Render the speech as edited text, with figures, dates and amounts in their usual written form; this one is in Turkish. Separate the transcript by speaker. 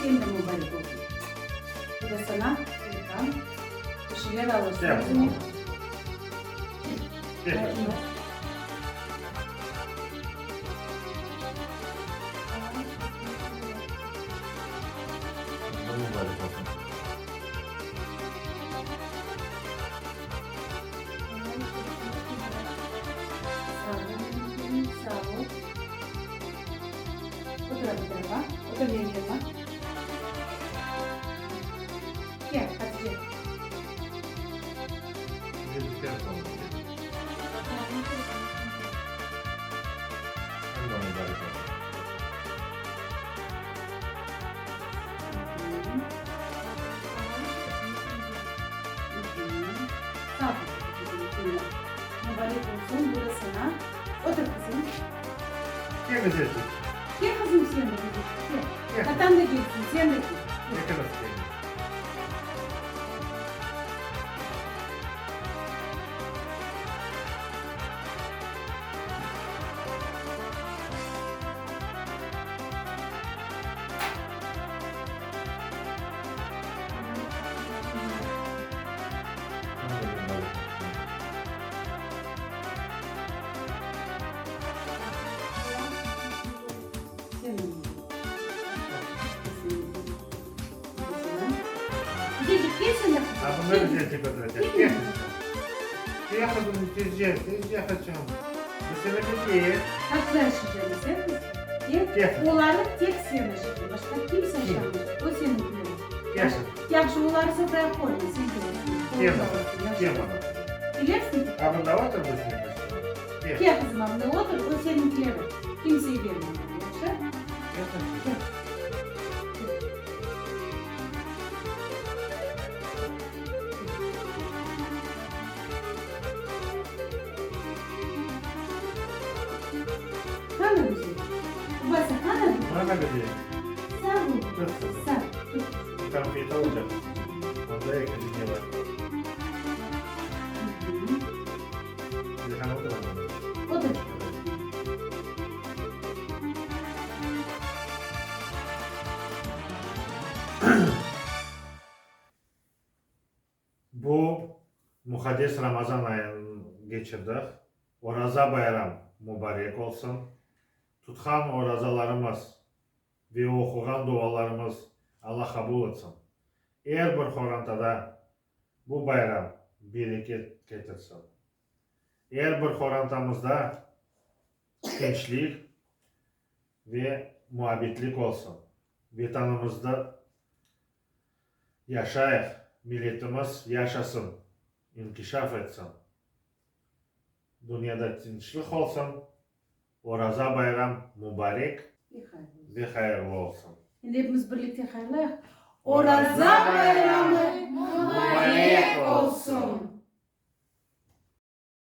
Speaker 1: Sen de mübarek olsun. Bu da sana buradan bir şeyler alırsın.
Speaker 2: Gel.
Speaker 1: Değil mi?
Speaker 2: Gel.
Speaker 1: Hadi.
Speaker 2: Mübarek olsun.
Speaker 1: Sağ ol. O tarafa. O da benim yanıma. Gel Hatice.
Speaker 2: Geldikten sonra. Sen de mübarek olsun.
Speaker 1: Sağ ol. Mübarek olsun. Bu da sana. Otur kızım.
Speaker 2: Gel kızım.
Speaker 1: Gel kızım sen de gel. Gel.
Speaker 2: Gel.
Speaker 1: Tatan da gelsin. Sen de gel.
Speaker 2: Gel kızım. Sen de mübarek olsun.
Speaker 1: Sen de gel. Gidecek gel sen de kızım.
Speaker 2: Ha bunları gelecek oturacak. Gel. Gel kızım tezciye. Tezciye kaçacağım. Bu sene peki.
Speaker 1: Haklaşacağız sen misin? Gel.
Speaker 2: Gel.
Speaker 1: Onların tek sen yaşadın. Başka kimse yaşamıyor. O senin bilerin.
Speaker 2: Gel.
Speaker 1: Yaxşı onları sıraya koyma. Sen görürsün.
Speaker 2: Gel
Speaker 1: Orada
Speaker 2: bana.
Speaker 1: otur,
Speaker 2: Gel
Speaker 1: yaşa.
Speaker 2: bana.
Speaker 1: Bilersin.
Speaker 2: Ha bunda var da bu sene. Gel.
Speaker 1: Gel kızım abla otur. O seninkileri. Kimseye verme. Yaşa.
Speaker 2: Gel kızım.
Speaker 1: Gel. Tanı bizi. Babası tanı bizi.
Speaker 2: Bana ne dedi?
Speaker 1: Sen bu.
Speaker 2: Dur kızım.
Speaker 1: Sen.
Speaker 2: Konfet alacağım. Onda ekledim var. Bir tane otur ama.
Speaker 1: Otur.
Speaker 2: Bu mukaddes Ramazan ayını geçirdik. Oraza bayram mübarek olsun. Tutkan orazalarımız ve okugan dualarımız Allah kabul etsin. Eğer bir xorantada bu bayram bereket getirsin. Eğer bir xorantamızda gençlik ve muhabbetlik olsun. Vatanımızda yaşayık. Milletimiz yaşasın, inkişaf etsin. Dünyada tinçlik olsun, Oraza bayram mübarek ve hayırlı olsun.
Speaker 1: Şimdi hepimiz birlikte hayırlı.
Speaker 2: Oraza
Speaker 1: Oraza bayramı
Speaker 2: mübarek
Speaker 1: mübarek olsun.